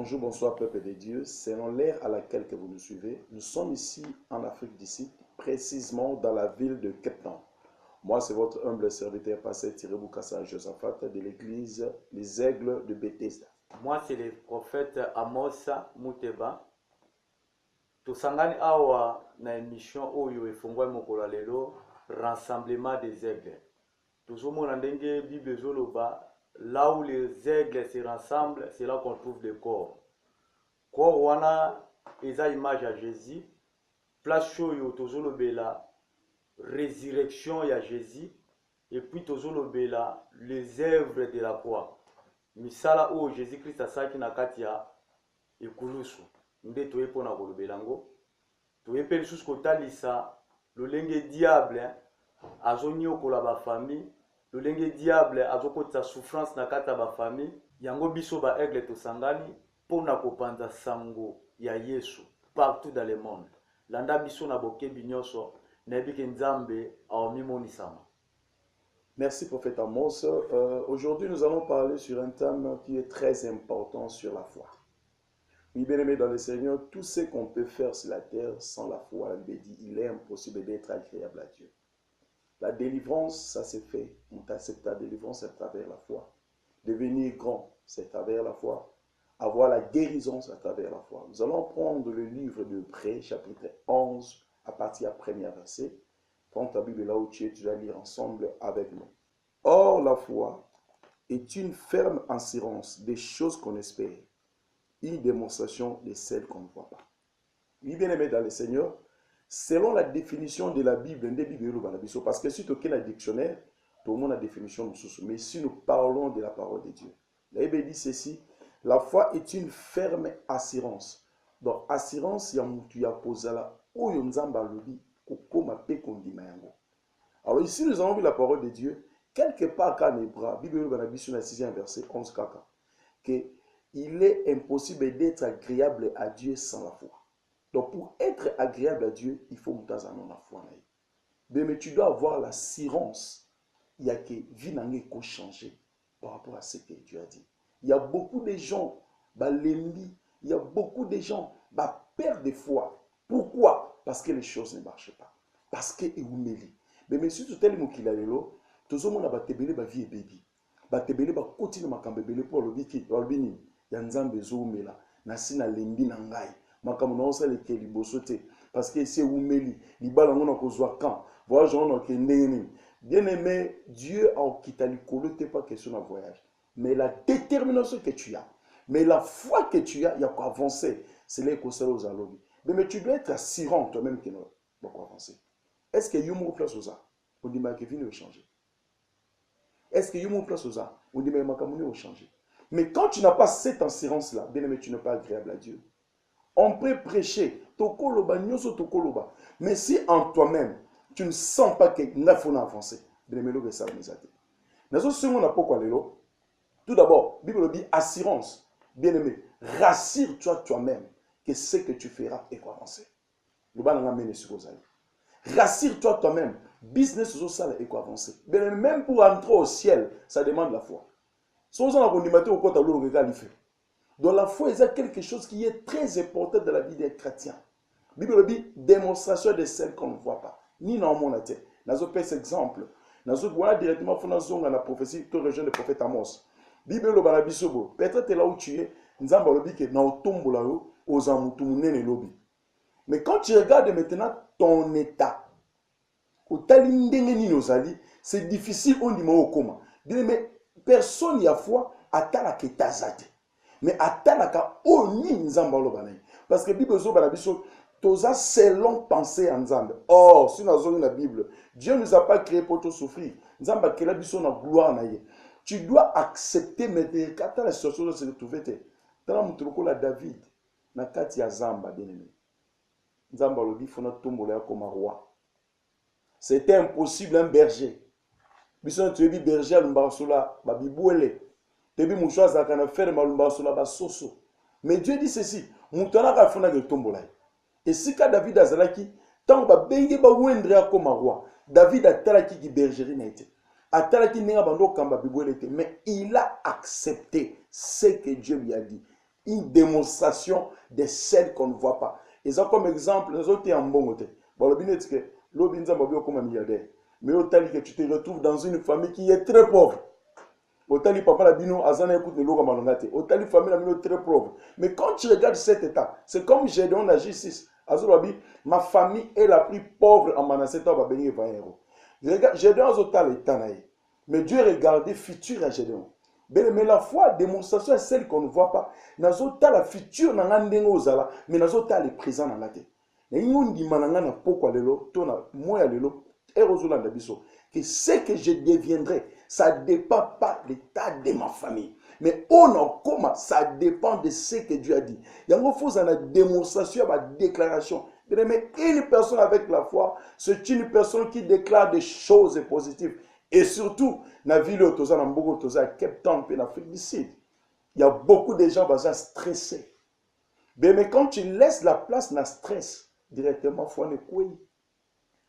Bonjour, bonsoir peuple de Dieu. Selon l'ère à laquelle que vous nous suivez, nous sommes ici en Afrique du Sud, précisément dans la ville de Cape Town. Moi, c'est votre humble serviteur, pasteur Thierry Boukassa Josaphat de l'église Les Aigles de Bethesda. Moi, c'est le prophète Amosa Muteba. Tosangani awa na émission oyo efungwa mokolo lelo rassemblement des aigles. Tozomona ndenge Bible ezoloba là où les aigles se rassemblent, c'est là qu'on trouve le corps. Corps wana eza image à Jésus. Place oyo tozolobela résurrection ya Jésus et puis tozolobela les œuvres de la croix. Misala o Jésus-Christ asaki na kati ya ekulusu nde toyepo na kolobela ngo toyepe lisusu kotalisa lolenge diable azoniokola bafamille lolenge diable azokotisa souffrance na kati ya bafamille yango biso ba aigle tosangani mpona kopanza sango ya Yesu partout dans le monde landa biso na bokebi nyonso nayebi ke Nzambe aomimonisama. Merci prophète Amos. Aujourd'hui, nous allons parler sur un thème qui est très important sur la foi. Oui, bien aimé dans le Seigneur, tout ce qu'on peut faire sur la terre sans la foi, il est impossible d'être agréable à Dieu. La délivrance, ça se fait. On accepte la délivrance à travers la foi. Devenir grand, c'est à travers la foi. Avoir la guérison, c'est à travers la foi. Nous allons prendre le livre de Hébreux, chapitre 11, à partir du premier verset. Prends ta Bible là où tu es, tu vas lire ensemble avec nous. Or, la foi est une ferme assurance des choses qu'on espère, une démonstration de celles qu'on ne voit pas. Oui, bien aimé dans le Seigneur, selon la définition de la Bible, parce que si tu as un dictionnaire, tout le monde a la définition, mais si nous parlons de la parole de Dieu, la Bible dit ceci, la foi est une ferme assurance. Donc, assurance, il y a posé là, où il y a alors ici, nous avons vu la parole de Dieu, quelque part quand les bras, Bible dans la 6e verset 11 kaka, qu'il est impossible d'être agréable à Dieu sans la foi. Donc pour être agréable à Dieu, il faut monter en la foi. Mais tu dois avoir l'assurance, il y a que vie n'a pas changé par rapport à ce que Dieu a dit. Il y a beaucoup de gens, il y a beaucoup de gens, perdent de foi. Pourquoi? Parce que les choses ne marchent pas. Parce que eumeli. Mais monsieur tout tel mokila lelo, tozo mona batebele ba vie baby. Batebele ba koti na makambebele pour le biki, albini, ya nzambe zo umela, na sina lembi na ngai. Makamu na osa leke liboso te parce que c'est eumeli, libala ngona kozwa kan. Voyage on ke ndeni. Bien aimé, Dieu a quitté likolo te pas question de voyage, mais la détermination que tu as, mais la foi que tu as, il y a quoi avancer, c'est les conseils aux alobis. Mais tu dois être assurant toi-même que nous devons avancer. Est-ce que you m'as place aux arts? On dit que Kevin va changer. Est-ce que you m'as place aux arts? On dit que Makamuni va changer. Mais quand tu n'as pas cette assurance-là, bien aimé, tu n'es pas agréable à Dieu. On peut prêcher, tokoloba, nyoso tokoloba. Mais si en toi-même, tu ne sens pas que nous avons avancé, bien aimé, le ça va nous aider. Nous avons pourquoi l'élo. Tout d'abord, Bible dit assurance. Bien aimé, rassure-toi toi-même que ce que tu feras est avancer. Le bas n'a mené sur vos amis. Rassure-toi toi-même. Business social est avancer. Même pour entrer au ciel, ça demande la foi. Si vous avez un au côté de donc la foi est quelque chose qui est très important dans la vie des chrétiens. La Bible dit démonstration de celles qu'on ne voit pas. Ni dans mon tête. Nous avons pris cet exemple. Nous avons directement fait la prophétie que rejoint le prophète Amos. La Bible dit peut-être là où tu es, nous avons dit que nous tombons là-haut aux amoutoumounés les lobbies. Mais quand tu regardes maintenant ton état, c'est difficile, on dit comment. Mais personne n'y a foi à talaka tazate. Mais à talaka oni nzamba lobanaï. Parce que la Bible toza selon pensée en Nzambe. Or, si nous avons la Bible, Dieu ne nous a pas créé pour te souffrir. Nzamba kela biso na gloire na ye. Tu dois accepter maintenant quand la situation de se retrouver. Dans la David, na kati ya Zamba bien-aimé. Nzamba lobi fona tombola comme roi. C'était impossible un berger. Bison tu es berger à l'umbasola, ba bibouele. Tebi mouchoa za kana faire malumbasola ba soso. Mais Dieu dit ceci, mutana ka fona ke tombola. Et si ka David azalaki, tant ba benge ba wendre comme roi. David a talaki ki bergerie na été. A talaki nenga bando kamba bibouele te, mais il a accepté ce que Dieu lui a dit. une démonstration de celle qu'on ne voit pas. Et ça comme exemple, les autres en bon côté. Bon, le bien que l'obinza m'a comme un milliardaire. Mais au que tu te retrouves dans une famille qui est très pauvre. Otali papa la bino azana écoute le logo malongate. Otali famille la bino très pauvre. Mais quand tu regardes cet état, c'est comme Gédéon la J6. Azolabi, ma famille est la plus pauvre en Manaseta va bénir 20 euros. Gédéon azotal état naïe. Mais Dieu regardait futur à Gédéon. Mais la foi, démonstration est celle qu'on ne voit pas. Nazota la future n'angandengo ozala, mais nazota le présent dans la tête. Et nous dit manangana pourquoi lelo, tona moya lelo, erozola ndabiso. Que ce que je deviendrai, ça ne dépend pas de l'état de ma famille. Mais comment ça dépend de ce que Dieu a dit. Il y a une démonstration, une déclaration. Mais une personne avec la foi, c'est une personne qui déclare des choses positives. Et surtout, dans la ville où tu es, à Cape Town, en Afrique du Sud, il y a beaucoup de gens qui sont stressés. Mais quand tu laisses la place dans le stress, directement, il faut en écouter.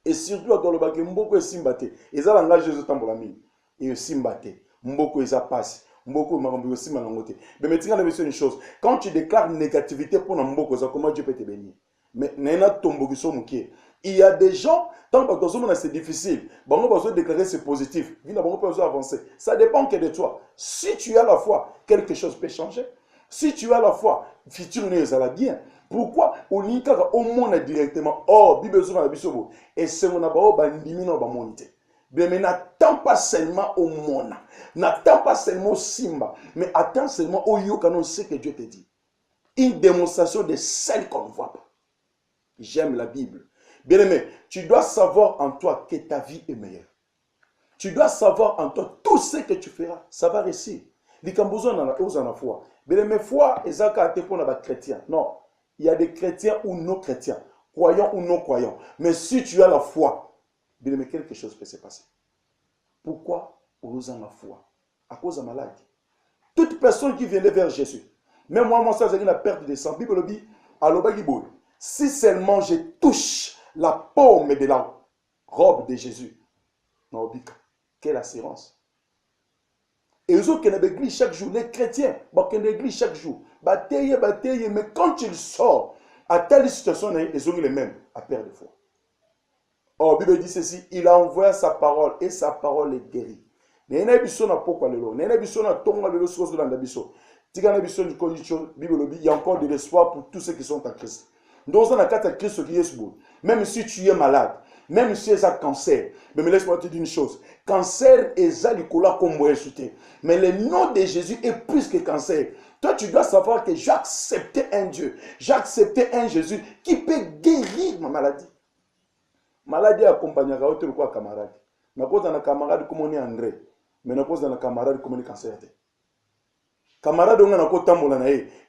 Et surtout, dans le bac, mboko esimbate. Et ça, langage de tambolamine. Et esimbate. Mboko esa passe. Mboko marambo esimanangote. Mais maintenant, la une chose. Quand tu déclares négativité pour mboko, comment Dieu peut te bénir? Mais nena tomboki so mukie. Il y a des gens, tant que c'est difficile, on a besoin de déclarer c'est positif. On a besoin d'avancer. Ça dépend que de toi. Si tu as la foi, quelque chose peut changer. Si tu as la foi, futur n'est pas bien. Pourquoi au monde directement oh Bible sur la bisobo et c'est mon abao bandimi no bamonite. Mais n'attends pas seulement au monde, n'attends pas seulement au simba, mais attends seulement au yokanon ce que Dieu te dit. Une démonstration de celle qu'on ne voit pas. J'aime la Bible. Bien-aimé, tu dois savoir en toi que ta vie est meilleure. Tu dois savoir en toi tout ce que tu feras, ça va réussir. Il y a besoin de la foi. Bien-aimé, foi, et ça, pour les chrétiens. Non. Il y a des chrétiens ou non chrétiens, croyants ou non croyants. Mais si tu as la foi, bien aimé, quelque chose peut se passer. Pourquoi nous avons la foi? À cause de la maladie. Toute personne qui venait vers Jésus, même moi, ça, j'ai une perte de sang. Bible dit, si seulement je touche la paume de la robe de Jésus, quelle assurance. Et eux autres qui ont l'église chaque jour, les chrétiens, qui ont l'église chaque jour, mais quand ils sortent, à telle situation, ils ont les mêmes à perdre de foi. Or, la Bible dit ceci, il a envoyé sa parole et sa parole est guérie. Il y a encore de l'espoir pour tous ceux qui sont en Christ. Donc, on a quatre Christ qui est beau. Même si tu es malade, même si tu as un cancer, mais laisse-moi te dire une chose. Cancer est Nicolas comme moi. Mais le nom de Jésus est plus que cancer. Toi, tu dois savoir que j'ai accepté un Dieu. J'ai accepté un Jésus qui peut guérir ma maladie. Maladie accompagnera autre quoi camarade. Je pose dans un camarade comme on est André. Mais je pose dans un camarade comme on est cancer. Camarade, on a un côté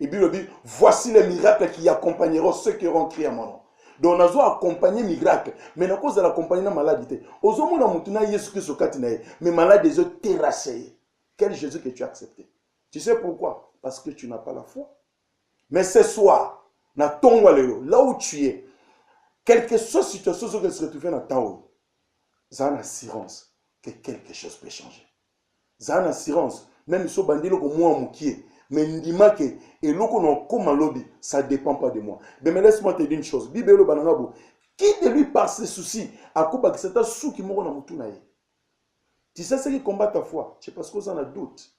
et Bible dit voici les miracles qui accompagneront ceux qui auront crié à mon nom. Donc, on a accompagné les miracles, mais on a accompagné la maladie. Aujourd'hui, on a Jésus Christ au catinaï, mais maladie des autres terrassés. Quel Jésus que tu as accepté? Tu sais pourquoi? Parce que tu n'as pas la foi. Mais ce soir, là où tu es, quelle que soit la situation que tu se retrouves dans temps, tu as une assurance que quelque chose peut changer. Tu as une assurance, même si tu as un mais ndima que et loko non comme lobby ça dépend pas de moi mais laisse-moi te dire une chose Bible bananabo qui de lui par ses soucis à coupa que c'est un sou qui moro na mutu na ye. Tu sais ce qui combat ta foi, c'est parce que vous en a doute.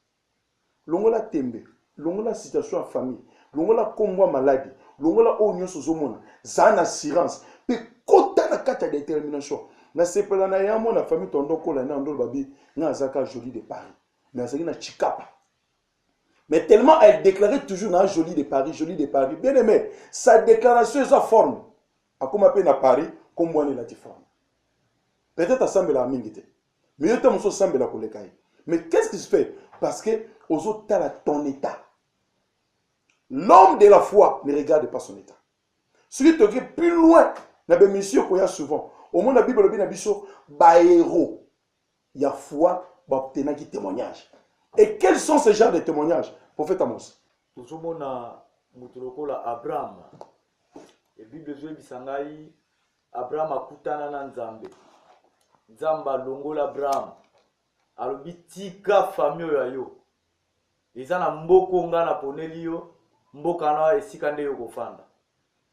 Longola tembe, longola situation en famille, longola combo maladie, longola onyo sozomona, za na assurance, pe kota na kata détermination. Na sepela na yamo na famille tondo kola na ndolo babi na azaka joli de Paris. Mais azaki na chikapa. Mais tellement elle déclarait toujours dans joli de Paris. Bien aimé, sa déclaration est sa forme. A comme appelle à Paris, comme moi la forme. Peut-être à Sambela à Mingite. Mais il y a Sambela pour les cailles. Mais qu'est-ce qui se fait? Parce que aux autres, tu as ton état. L'homme de la foi ne regarde pas son état. Celui qui te dit plus loin, il y a des missions qu'il y a souvent. Au moins, la Bible dit qu'il héros. Il y a foi, il y a des témoignages. Et quels sont ces genres de témoignages? Prophète Amos. Tout le monde a Abraham. Et la Bible dit Abraham a kutana na Nzambe. Nzamba longola Abraham. Alobi tika famille ya yo. Eza na mboko nga na poneli yo. mboka na esika nde yo kofanda.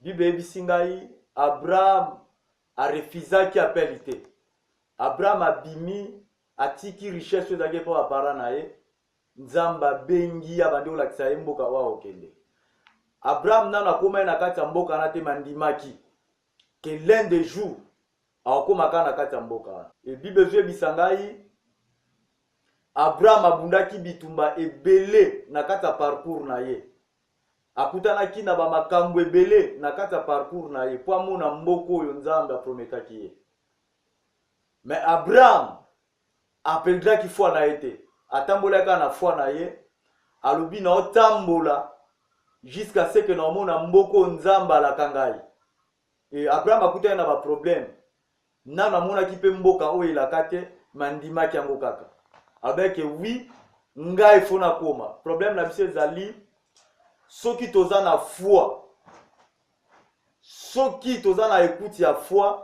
Bible ebisi ngai Abraham a refusaki appel te. Abraham abimi atiki richesse ezalaki mpo bapara na ye, Nzambe abengi abandi kolakisa ye mboka oyo okende. Abraham nano akoma na kati ya mboka na te mandimaki que l'un des jours akomaka na kati ya mboka wana. E Bible ezobisa ngai Abraham abundaki bitumba ebele na kati ya parcours na ye. Akutanaki na bamakambo ebele na kati ya parcours na ye po amona mboka oyo Nzambe aprometaki ye. Mais Abraham apelaki foi na ye te. Atambolaka na foi na ye, alobi na otambola jusqu'à ce que na omona mboka Nzambe alaka ngai. Et Abraham akutana na ba problème. Nana amonaki pe mboka oyo elaka te, mandimaki yango kaka. Avec oui, ngai fona koma. Problème na biso ezali soki toza na foi. Soki toza na écoute ya foi,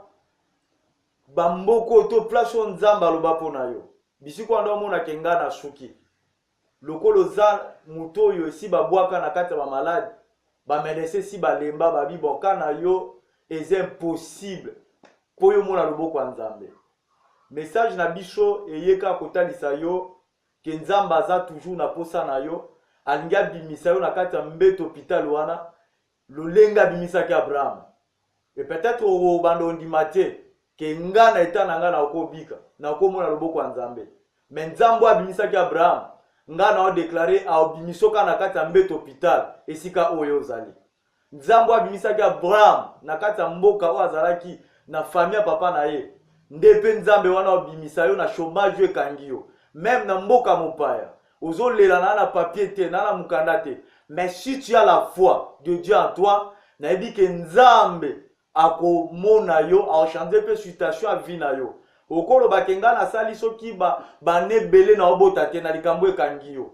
bamboko to place Nzambe aloba pona yo. Bisiko ndo mona kenga na suki. Lokolo za muto oyo si babwaka na kati ya ba malade, ba medecin si balemba babi boka na yo est impossible. Po yo mona loboko Nzambe. Message na biso eyeka kotalisa yo ke Nzambe aza toujours na posa na yo, alinga bimisa yo na kati ya mbeto hôpital wana, lolenga bimisa ki Abraham. Et peut-être au bando ndimate ke nga na eta na nga na okobika, na okomona loboko Nzambe. Mais Nzambe abimisa ki Abraham, nga na o déclarer a obimisoka na kati ya mbeto hôpital esika oyo ozali. Nzambe abimisa ki Abraham na kati ya mboka o azalaki na famille papa na ye. Ndepe Nzambe wana obimisa yo na chômage ekangi yo. Même na mboka mopaya, ozolela na papier te, na mukanda te. Mais si tu as la foi de Dieu en toi, na ebi ke Nzambe akomona yo, a changer pe situation a vie na yo. Okolo bakenga na sali soki ba nebele na obota te na likambo ekangi yo.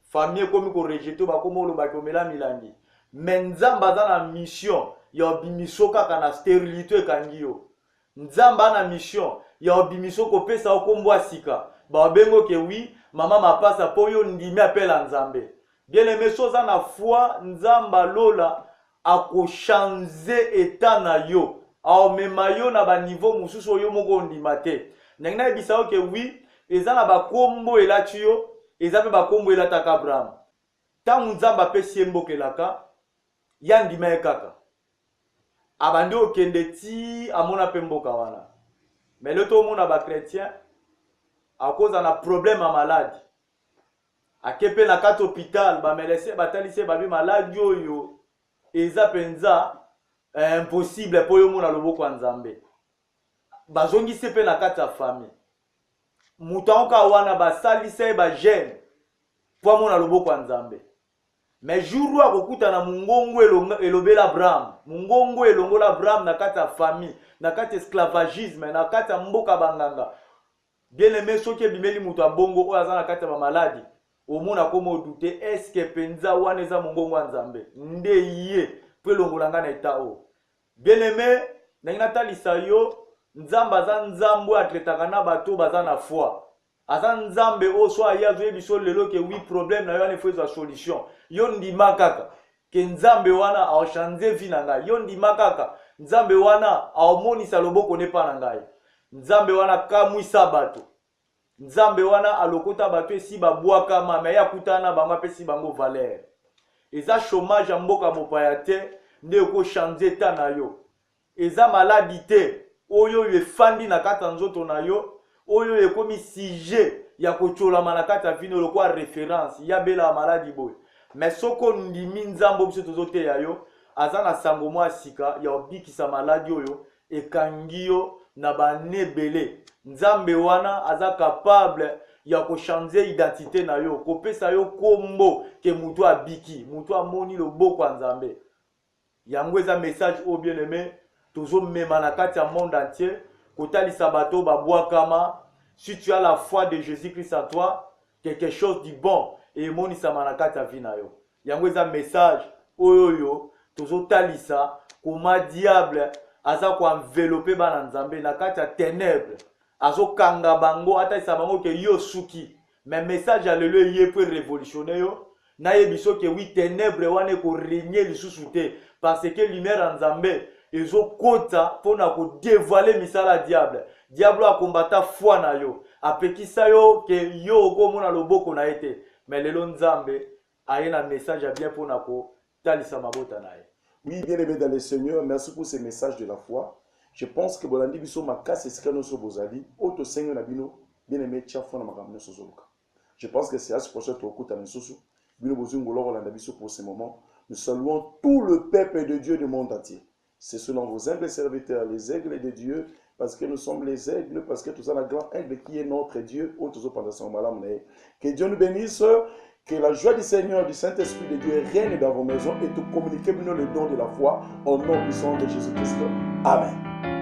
Famille komi ko rejeter ba komo lo ba komela milangi. Mais Nzambe aza na mission ya obimisoka kana stérilité ekangi yo. Nzambe na mission ya obimisoko pesa okombwa sika. Ba bengo ke oui, mama mapasa po yo ndimi appela Nzambe. Bien aimé soza na foi, Nzamba lola ako changer état na yo. Ao mema yo na ba niveau mususu yo moko ndima te. Nengna ebisa ke oui, eza na ba kombo elati yo, eza pe ba kombo elata Abraham. Ta Nzamba pesi mbokelaka, ya ndima ekaka. Abandi okende ti amona pe mboka wana. Mais le to mona ba chrétien à cause d'un problème à malade. A kepe na kati hôpital ba melese batalise ba bi malade yo eza penza impossible po yo mona loboko ya Nzambe. Bazongise pe na kati ya famille. Mutanka wana basalise ba jeune po mona loboko ya Nzambe. Mais jour wa kokuta na mungongo elobela Abraham, mungongo elongola Abraham na kati ya famille, na kati esclavagisme, na kati ya mboka banganga. Bien aimé soki bimeli mutu abongo oyo aza na kati ya ba maladi, omona komo douter est-ce que penza wana eza mungongo ya Nzambe nde ye pe longolanga na eta o. Bien aimé na talisa yo Nzambe aza Nzambe atretaka na bato baza na foi. Aza Nzambe o so aya zo biso lelo ke oui problème na yo ne faut sa solution. Yo ndima kaka ke Nzambe wana a changer vie na ngai. Yo ndima kaka Nzambe wana a omonisa loboko ne pa na ngai. Nzambe wana kamwisa bato. Nzambe wana alokota bato esi babwaka mama ya kutana bango pesi bango valeur. Eza chômage ya mboka mopaya te nde ko changer ta na yo. Eza maladie te oyo efandi na kata nzoto na yo. Oyo ekomi sujet ya kochola manakata vino lokwa référence ya bela maladie boy. Mais soko ndimi Nzambe biso tozote ya yo azana sango mwa sika ya obikisa maladie oyo ekangi yo na banebele. Nzambe wana aza capable ya ko changer identité na yo, kopesa yo kombo ke mutu abiki, mutu amoni loboko ya Nzambe. Yango eza message au bien-aimé, tozo mema na kati ya monde entier. Kotali sabato babwakama, si tu as la foi de Jésus-Christ en toi, quelque chose de bon et moni samanakata vina yo. Yango eza message oyo tozo talisa koma diable aza ko envelopper bana Nzambe na kati ya ténèbres. Azo kanga bango ata isabango ke yo suki. Mais message alléluia yé pour révolutionner yo. nayebiso ke wi ténèbre wana ekorégner lisusu te parce que lumière ya nzambe ezokota mpona kodévoile misala ya diable. Diable akombata foi na yo, apekisa yo ke yo okomona loboko na ye te, mais lelo nzambe aye na message ya bien mpona kotalisa mabota na ye. Oui, bien aimé dans le Seigneur, merci pour ces messages de la foi. Je pense que bolandi biso makasi esika nyonso bozali, oto sengo na bino, bien aimé tia foi na makambo nyonso zoluka. Je pense que c'est à ce prochain tokuta misusu, bino bozungolo rolanda biso pour ce moment. Nous saluons tout le peuple de Dieu du monde entier. Ce sont vos humbles serviteurs, les aigles de Dieu, parce que nous sommes les aigles, parce que tout ça, la grande aigle qui est notre Dieu, que Dieu nous bénisse, que la joie du Seigneur, du Saint-Esprit de Dieu règne dans vos maisons et te communiquer le don de la foi au nom puissant de Jésus-Christ. Amen.